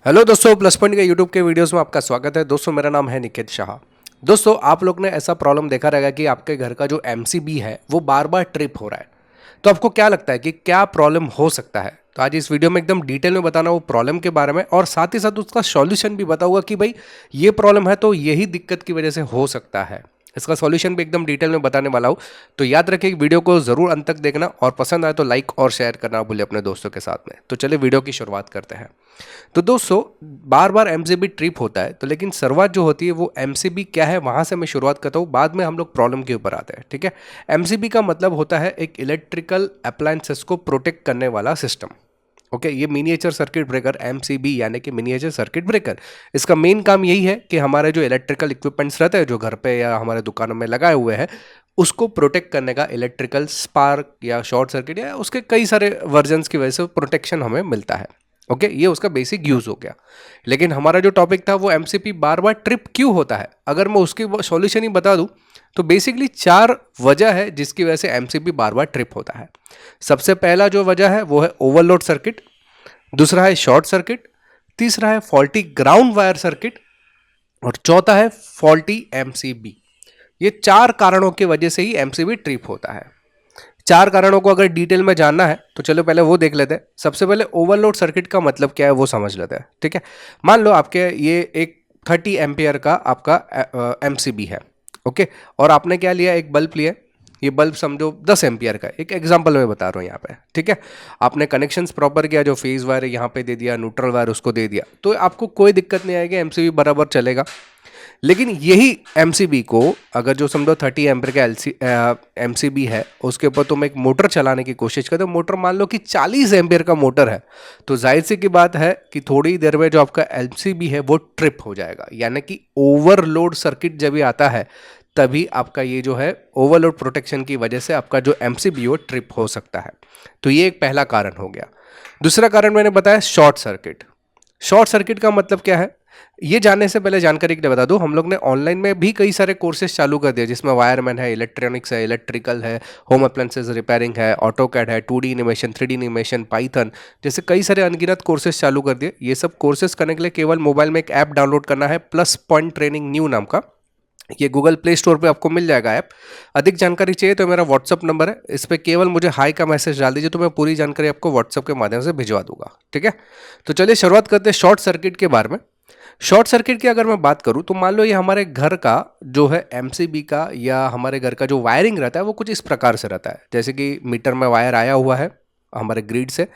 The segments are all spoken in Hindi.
हेलो दोस्तों, प्लस पॉइंट के यूट्यूब के वीडियोस में आपका स्वागत है। दोस्तों मेरा नाम है निकेत शाह। दोस्तों आप लोग ने ऐसा प्रॉब्लम देखा रहेगा कि आपके घर का जो एमसीबी है वो बार बार ट्रिप हो रहा है। तो आपको क्या लगता है कि क्या प्रॉब्लम हो सकता है? तो आज इस वीडियो में एकदम डिटेल में बताना वो प्रॉब्लम के बारे में, और साथ ही साथ उसका सॉल्यूशन भी बताऊंगा कि भाई ये प्रॉब्लम है तो यही दिक्कत की वजह से हो सकता है। इसका सॉल्यूशन भी एकदम डिटेल में बताने वाला हूँ। तो याद रखिए वीडियो को जरूर अंत तक देखना, और पसंद आए तो लाइक और शेयर करना भूले अपने दोस्तों के साथ में। तो चलिए वीडियो की शुरुआत करते हैं। तो दोस्तों बार बार एमसीबी ट्रिप होता है, तो लेकिन शुरुआत जो होती है वो एमसीबी क्या है वहां से मैं शुरुआत करता हूँ, बाद में हम लोग प्रॉब्लम के ऊपर आते हैं। ठीक है। एमसीबी का मतलब होता है एक इलेक्ट्रिकल अप्लायंसेस को प्रोटेक्ट करने वाला सिस्टम। ओके, ये मिनिएचर सर्किट ब्रेकर एमसीबी यानी कि मिनिएचर सर्किट ब्रेकर, इसका मेन काम यही है कि हमारे जो इलेक्ट्रिकल इक्विपमेंट्स रहते हैं जो घर पे या हमारे दुकानों में लगाए हुए हैं उसको प्रोटेक्ट करने का, इलेक्ट्रिकल स्पार्क या शॉर्ट सर्किट या उसके कई सारे वर्जन्स की वजह से प्रोटेक्शन हमें मिलता है। ओके, ये उसका बेसिक यूज हो गया। लेकिन हमारा जो टॉपिक था वो एमसीपी बार बार ट्रिप क्यों होता है, अगर मैं उसकी सॉल्यूशन ही बता दूं तो बेसिकली 4 वजह है जिसकी वजह से एमसीपी बार बार ट्रिप होता है। सबसे पहला जो वजह है वो है ओवरलोड सर्किट, दूसरा है शॉर्ट सर्किट, तीसरा है फॉल्टी ग्राउंड वायर सर्किट, और चौथा है फॉल्टी एमसीबी। ये 4 कारणों की वजह से ही एमसीबी ट्रिप होता है। 4 कारणों को अगर डिटेल में जानना है तो चलो पहले वो देख लेते हैं। सबसे पहले ओवरलोड सर्किट का मतलब क्या है वो समझ लेते हैं। ठीक है। मान लो आपके ये एक 30 एम्पियर का आपका एमसीबी है। ओके, और आपने क्या लिया, एक बल्ब लिया। ये बल्ब समझो 10 एम्पियर का, एक एग्जांपल में बता रहा हूँ यहाँ पे। ठीक है। आपने कनेक्शंस प्रॉपर किया, जो फेज वायर यहाँ पे दे दिया, न्यूट्रल वायर उसको दे दिया, तो आपको कोई दिक्कत नहीं आएगी, एमसीबी बराबर चलेगा। लेकिन यही एमसीबी को अगर जो समझो 30 एम्पियर का एमसीबी है उसके ऊपर तुम एक मोटर चलाने की कोशिश करते हो, मोटर मान लो कि 40 एम्पियर का मोटर है, तो जाहिर सी की बात है कि थोड़ी देर में जो आपका एमसीबी है वो ट्रिप हो जाएगा। यानी कि ओवरलोड सर्किट जब भी आता है तभी आपका ये जो है ओवरलोड प्रोटेक्शन की वजह से आपका जो एमसीबी वो ट्रिप हो सकता है। तो ये एक पहला कारण हो गया। दूसरा कारण मैंने बताया शॉर्ट सर्किट। शॉर्ट सर्किट का मतलब क्या है, ये जानने से पहले जानकारी के लिए बता दूं, हम लोग ने ऑनलाइन में भी कई सारे कोर्सेज चालू कर दिए जिसमें वायरमैन है, इलेक्ट्रॉनिक्स है, इलेक्ट्रिकल है, होम अप्लायंसेस रिपेयरिंग है, ऑटोकैड है, 2D animation, 3D animation, Python, जैसे कई सारे अनगिनत कोर्सेज चालू कर दिए। ये सब कोर्सेज करने के लिए केवल मोबाइल में एक ऐप डाउनलोड करना है, प्लस पॉइंट ट्रेनिंग न्यू नाम का। ये गूगल प्ले स्टोर पे आपको मिल जाएगा ऐप। अधिक जानकारी चाहिए तो मेरा व्हाट्सअप नंबर है, इस पर केवल मुझे हाई का मैसेज डाल दीजिए तो मैं पूरी जानकारी आपको व्हाट्सअप के माध्यम से भिजवा दूंगा। ठीक है। तो चलिए शुरुआत करते हैं शॉर्ट सर्किट के बारे में। शॉर्ट सर्किट की अगर मैं बात करूं तो मान लो ये हमारे घर का जो है एमसीबी का या हमारे घर का जो वायरिंग रहता है वो कुछ इस प्रकार से रहता है। जैसे कि मीटर में वायर आया हुआ है हमारे ग्रिड से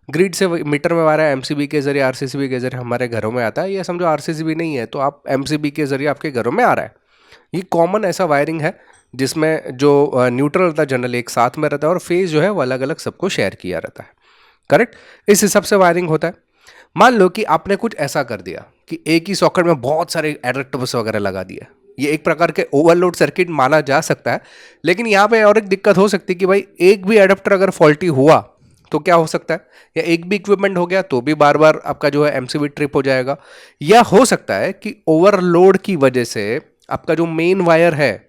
मीटर में वायर एमसीबी के जरिए, आरसीसीबी के जरिए हमारे घरों में आता है, या समझो आरसीसीबी नहीं है तो आप एमसीबी के जरिए आपके घरों में आ रहा है। ये कॉमन ऐसा वायरिंग है जिसमें जो न्यूट्रल रहता है जनरली एक साथ में रहता है, और फेज जो है वो अलग अलग सबको शेयर किया रहता है। करेक्ट, इस हिसाब से वायरिंग होता है। मान लो कि आपने कुछ ऐसा कर दिया कि एक ही सॉकेट में बहुत सारे एडेप्टर्स वगैरह लगा दिए, ये एक प्रकार के ओवरलोड सर्किट माना जा सकता है। लेकिन यहाँ पे और एक दिक्कत हो सकती है कि भाई एक भी एडेप्टर अगर फॉल्टी हुआ तो क्या हो सकता है, या एक भी इक्विपमेंट हो गया तो भी बार बार आपका जो है एमसीबी ट्रिप हो जाएगा। या हो सकता है कि ओवरलोड की वजह से आपका जो मेन वायर है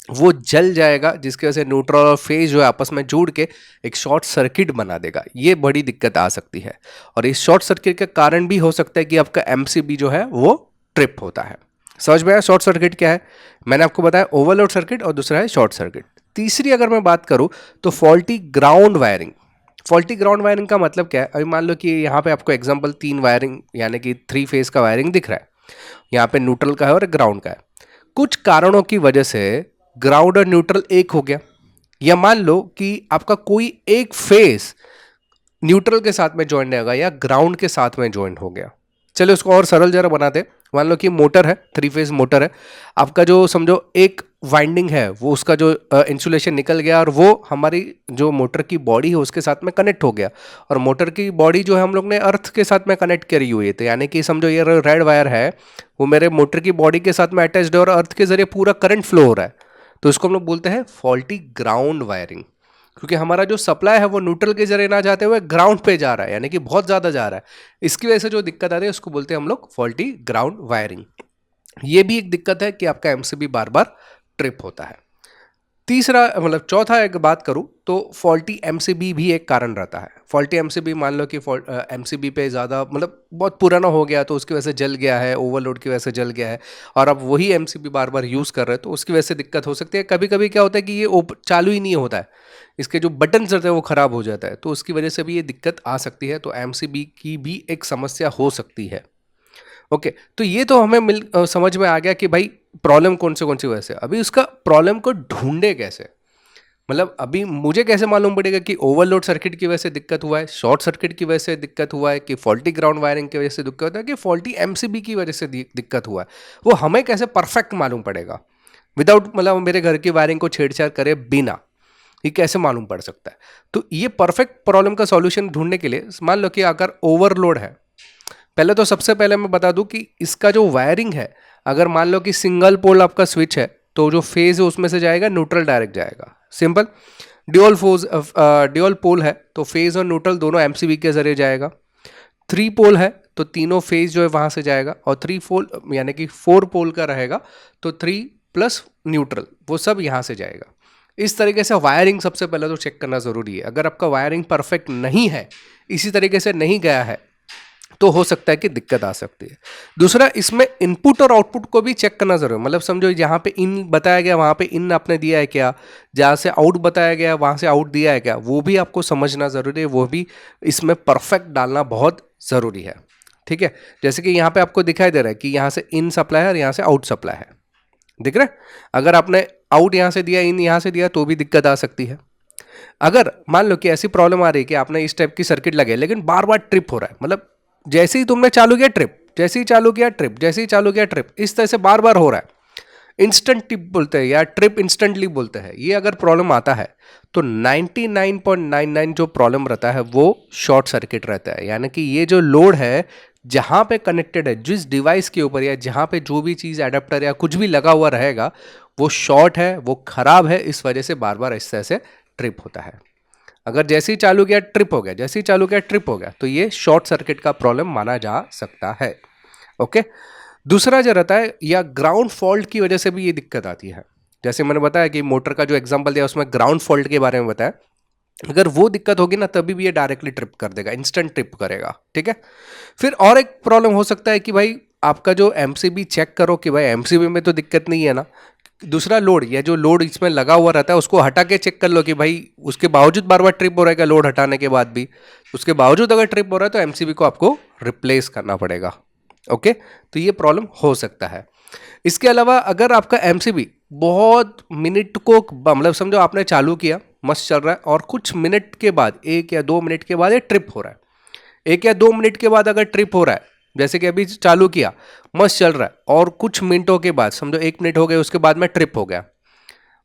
वो जल जाएगा, जिसकी वजह से न्यूट्रल और फेज जो है आपस में जुड़ के एक शॉर्ट सर्किट बना देगा। ये बड़ी दिक्कत आ सकती है, और इस शॉर्ट सर्किट का कारण भी हो सकता है कि आपका एमसीबी जो है वो ट्रिप होता है। समझ में आया शॉर्ट सर्किट क्या है? मैंने आपको बताया ओवरलोड सर्किट, और दूसरा है शॉर्ट सर्किट। तीसरी अगर मैं बात करूं तो faulty ground wiring. Faulty ground wiring का मतलब क्या है, अभी मान लो कि यहाँ पे आपको एग्जाम्पल 3 वायरिंग यानी कि 3 फेज का वायरिंग दिख रहा है। यहाँ पे न्यूट्रल का है और ग्राउंड का है। कुछ कारणों की वजह से ग्राउंड और न्यूट्रल एक हो गया, या मान लो कि आपका कोई एक फेस न्यूट्रल के साथ में ज्वाइन रहेगा या ग्राउंड के साथ में ज्वाइन हो गया। चलो उसको और सरल जरा बनाते हैं। मान लो कि मोटर है, 3 फेज मोटर है, आपका जो समझो एक वाइंडिंग है वो उसका जो इंसुलेशन निकल गया और वो हमारी जो मोटर की बॉडी है उसके साथ में कनेक्ट हो गया, और मोटर की बॉडी जो है हम लोग ने अर्थ के साथ में कनेक्ट करी हुई है। तो यानी कि समझो ये रेड वायर है वो मेरे मोटर की बॉडी के साथ में अटैच्ड है और अर्थ के जरिए पूरा करंट फ्लो हो रहा है, तो इसको हम लोग बोलते हैं फॉल्टी ग्राउंड वायरिंग। क्योंकि हमारा जो सप्लाई है वो न्यूट्रल के जरिए ना जाते हुए ग्राउंड पे जा रहा है, यानी कि बहुत ज़्यादा जा रहा है। इसकी वजह से जो दिक्कत आ रही है उसको बोलते हैं हम लोग फॉल्टी ग्राउंड वायरिंग। ये भी एक दिक्कत है कि आपका एमसीबी बार बार ट्रिप होता है। तीसरा मतलब चौथा एक बात करूँ तो फॉल्टी एमसीबी भी एक कारण रहता है। फॉल्टी एमसीबी मान लो कि एमसीबी पे ज़्यादा मतलब बहुत पुराना हो गया तो उसकी वजह से जल गया है, ओवरलोड की वजह से जल गया है, और अब वही एमसीबी बार बार यूज़ कर रहे हैं तो उसकी वजह से दिक्कत हो सकती है। कभी कभी क्या होता है कि ये चालू ही नहीं होता है, इसके जो बटन रहते हैं वो ख़राब हो जाता है, तो उसकी वजह से भी ये दिक्कत आ सकती है। तो एमसीबी की भी एक समस्या हो सकती है। ओके, तो ये तो हमें समझ में आ गया कि भाई प्रॉब्लम कौन सी वजह से। अभी उसका प्रॉब्लम को ढूंढे कैसे, मतलब अभी मुझे कैसे मालूम पड़ेगा कि ओवरलोड सर्किट की वजह से दिक्कत हुआ है, शॉर्ट सर्किट की वजह से दिक्कत हुआ है, कि फॉल्टी ग्राउंड वायरिंग की वजह से दिक्कत है, कि फॉल्टी एमसीबी की वजह से दिक्कत हुआ है। वो हमें कैसे परफेक्ट मालूम पड़ेगा विदाउट मतलब मेरे घर की वायरिंग को छेड़छाड़ करे बिना, ये कैसे मालूम पड़ सकता है। तो ये परफेक्ट प्रॉब्लम का सॉल्यूशन ढूंढने के लिए मान लो कि अगर ओवरलोड है, पहले तो सबसे पहले मैं बता दूं कि इसका जो वायरिंग है, अगर मान लो कि सिंगल पोल आपका स्विच है तो जो फेज है उसमें से जाएगा न्यूट्रल डायरेक्ट जाएगा, सिंपल। ड्यूअल पोल है तो फेज और न्यूट्रल दोनों एमसीबी के जरिए जाएगा। थ्री पोल है तो तीनों फेज जो है वहां से जाएगा, और थ्री पोल यानी कि फोर पोल का रहेगा तो थ्री प्लस न्यूट्रल वो सब यहां से जाएगा। इस तरीके से वायरिंग सबसे पहले तो चेक करना जरूरी है। अगर आपका वायरिंग परफेक्ट नहीं है, इसी तरीके से नहीं गया है, तो हो सकता है कि दिक्कत आ सकती है। दूसरा, इसमें इनपुट और आउटपुट को भी चेक करना जरूरी है। मतलब समझो जहाँ पे इन बताया गया वहाँ पे इन आपने दिया है क्या, जहाँ से आउट बताया गया वहाँ से आउट दिया है क्या, वो भी आपको समझना जरूरी है, वो भी इसमें परफेक्ट डालना बहुत ज़रूरी है। ठीक है, जैसे कि यहाँ पे आपको दिखाई दे रहा है कि यहाँ से इन सप्लाई है और यहाँ से आउट सप्लाई है, दिख रहा है। अगर आपने आउट यहाँ से दिया, इन यहाँ से दिया, तो भी दिक्कत आ सकती है। अगर मान लो कि ऐसी प्रॉब्लम आ रही है कि आपने इस टाइप की सर्किट लगे लेकिन बार बार ट्रिप हो रहा है, मतलब जैसे ही तुमने चालू किया ट्रिप, जैसे ही चालू किया ट्रिप, जैसे ही चालू किया ट्रिप, इस तरह से बार बार हो रहा है, इंस्टेंट ट्रिप बोलते हैं या ट्रिप इंस्टेंटली बोलते हैं, ये अगर प्रॉब्लम आता है तो 99.99 जो प्रॉब्लम रहता है वो शॉर्ट सर्किट रहता है। यानी कि ये जो लोड है जहां पे कनेक्टेड है, जिस डिवाइस के ऊपर या जहां पे जो भी चीज एडाप्टर या कुछ भी लगा हुआ रहेगा, वो शॉर्ट है, वो खराब है, इस वजह से बार बार इस तरह से ट्रिप होता है। अगर जैसे ही चालू किया ट्रिप हो गया, जैसे ही चालू किया ट्रिप हो गया, तो ये शॉर्ट सर्किट का प्रॉब्लम माना जा सकता है। ओके, दूसरा जो रहता है या ग्राउंड फॉल्ट की वजह से भी ये दिक्कत आती है। जैसे मैंने बताया कि मोटर का जो एग्जांपल दिया उसमें ग्राउंड फॉल्ट के बारे में बताया, अगर वो दिक्कत होगी ना तभी भी ये डायरेक्टली ट्रिप कर देगा, इंस्टेंट ट्रिप करेगा। ठीक है, फिर और एक प्रॉब्लम हो सकता है कि भाई आपका जो एमसीबी चेक करो कि भाई एमसीबी में तो दिक्कत नहीं है ना, दूसरा लोड या जो लोड इसमें लगा हुआ रहता है उसको हटा के चेक कर लो कि भाई उसके बावजूद बार बार ट्रिप हो रहा है क्या, लोड हटाने के बाद भी उसके बावजूद अगर ट्रिप हो रहा है तो एमसीबी को आपको रिप्लेस करना पड़ेगा। ओके, तो ये प्रॉब्लम हो सकता है। इसके अलावा अगर आपका एमसीबी बहुत मिनट को मतलब समझो आपने चालू किया, मस्त चल रहा है, और कुछ मिनट के बाद 1 या 2 मिनट के बाद ये ट्रिप हो रहा है, 1 या 2 मिनट के बाद अगर ट्रिप हो रहा है, जैसे कि अभी चालू किया मस्त चल रहा है और कुछ मिनटों के बाद समझो 1 मिनट हो गए उसके बाद में ट्रिप हो गया।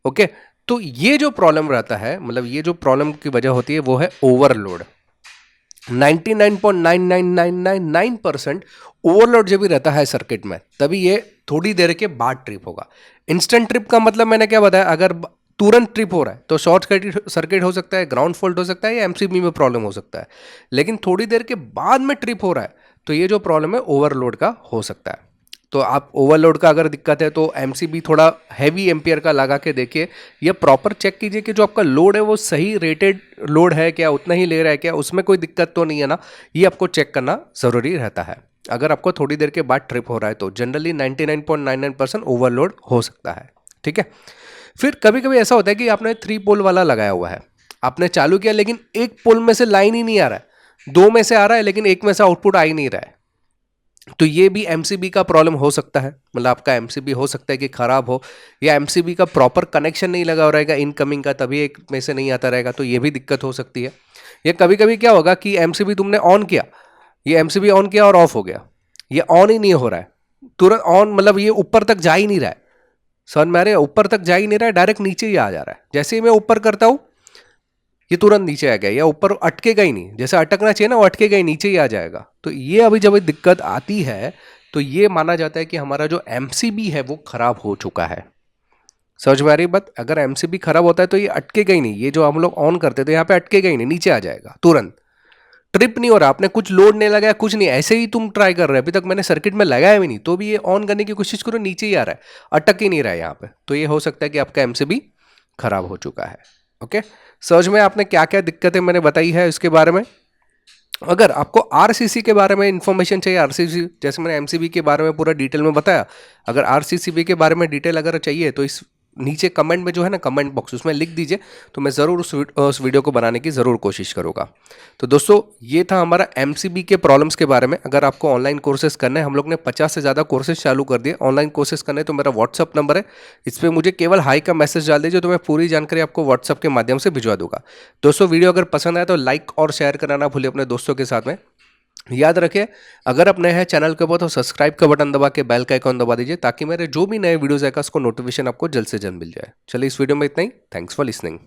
ओके, तो ये जो प्रॉब्लम रहता है, मतलब ये जो प्रॉब्लम की वजह होती है वो है ओवरलोड। 99.9999% ओवरलोड जब भी रहता है सर्किट में तभी ये थोड़ी देर के बाद ट्रिप होगा। इंस्टेंट ट्रिप का मतलब मैंने क्या बताया, अगर तुरंत ट्रिप हो रहा है तो शॉर्ट सर्किट हो सकता है, ग्राउंड फॉल्ट हो सकता है, या एमसीबी में प्रॉब्लम हो सकता है। लेकिन थोड़ी देर के बाद में ट्रिप हो रहा है तो ये जो प्रॉब्लम है ओवरलोड का हो सकता है। तो आप ओवरलोड का अगर दिक्कत है तो एमसीबी थोड़ा हैवी एम्पियर का लगा के देखिए, या प्रॉपर चेक कीजिए कि जो आपका लोड है वो सही रेटेड लोड है क्या, उतना ही ले रहा है क्या, उसमें कोई दिक्कत तो नहीं है ना, ये आपको चेक करना ज़रूरी रहता है। अगर आपको थोड़ी देर के बाद ट्रिप हो रहा है तो जनरली 99.99% ओवरलोड हो सकता है। ठीक है, फिर कभी कभी ऐसा होता है कि आपने 3 पोल वाला लगाया हुआ है, आपने चालू किया लेकिन एक पोल में से लाइन ही नहीं आ रहा है, दो में से आ रहा है लेकिन एक में से आउटपुट आ ही नहीं रहा है, तो ये भी एमसीबी का प्रॉब्लम हो सकता है। मतलब आपका एमसीबी हो सकता है कि खराब हो, या एमसीबी का प्रॉपर कनेक्शन नहीं लगा रहेगा इनकमिंग का, तभी एक में से नहीं आता रहेगा, तो ये भी दिक्कत हो सकती है। या कभी कभी क्या होगा कि एमसीबी तुमने ऑन किया, ये एमसीबी ऑन किया और ऑफ हो गया, ये ऑन ही नहीं हो रहा है तुरंत ऑन, मतलब ये ऊपर तक जा ही नहीं रहा है, समझ में आ रहा है, ऊपर तक जा ही नहीं रहा है, डायरेक्ट नीचे ही आ जा रहा है। जैसे ही मैं ऊपर करता हूँ ये तुरंत नीचे आ गया, या ऊपर अटकेगा ही नहीं, जैसे अटकना चाहिए ना वो अटकेगा ही, नीचे ही आ जाएगा। तो ये अभी जब दिक्कत आती है तो ये माना जाता है कि हमारा जो एमसीबी है वो खराब हो चुका है। समझ में आ रही बात, अगर एमसीबी खराब होता है तो ये अटकेगा ही नहीं, ये जो हम लोग ऑन करते तो यहाँ पे अटकेगा ही नहीं, नीचे आ जाएगा तुरंत, ट्रिप नहीं हो रहा, आपने कुछ लोड नहीं लगाया, कुछ नहीं, ऐसे ही तुम ट्राई कर रहे हो, अभी तक मैंने सर्किट में लगाया भी नहीं तो भी ये ऑन करने की कोशिश करो नीचे ही आ रहा है, अटक ही नहीं रहा है यहाँ पे, तो ये हो सकता है कि आपका एमसीबी खराब हो चुका है। ओके, समझ में आपने क्या क्या दिक्कतें मैंने बताई है इसके बारे में। अगर आपको आरसीसी के बारे में इंफॉर्मेशन चाहिए, आरसीसी जैसे मैंने एमसीबी के बारे में पूरा डिटेल में बताया, अगर आरसीसीबी के बारे में डिटेल अगर चाहिए तो इस नीचे कमेंट में जो है ना, कमेंट बॉक्स उसमें लिख दीजिए, तो मैं ज़रूर उस वीडियो को बनाने की ज़रूर कोशिश करूँगा। तो दोस्तों ये था हमारा एमसीबी के प्रॉब्लम्स के बारे में। अगर आपको ऑनलाइन कोर्सेज करने हैं, हम लोग ने 50 से ज़्यादा कोर्सेज चालू कर दिए। ऑनलाइन कोर्सेज करने तो मेरा व्हाट्सअप नंबर है, इस पर मुझे केवल हाई का मैसेज डाल दीजिए, तो मैं पूरी जानकारी आपको व्हाट्सअप के माध्यम से भिजवा दूंगा। दोस्तों वीडियो अगर पसंद आए तो लाइक और शेयर करना ना भूलिए अपने दोस्तों के साथ में। याद रखिए, अगर आप नए हैं चैनल के ऊपर तो सब्सक्राइब का बटन दबा के बेल का आइकॉन दबा दीजिए, ताकि मेरे जो भी नए वीडियोस आएगा उसको नोटिफिकेशन आपको जल्द से जल्द मिल जाए। चलिए इस वीडियो में इतना ही। Thanks for listening.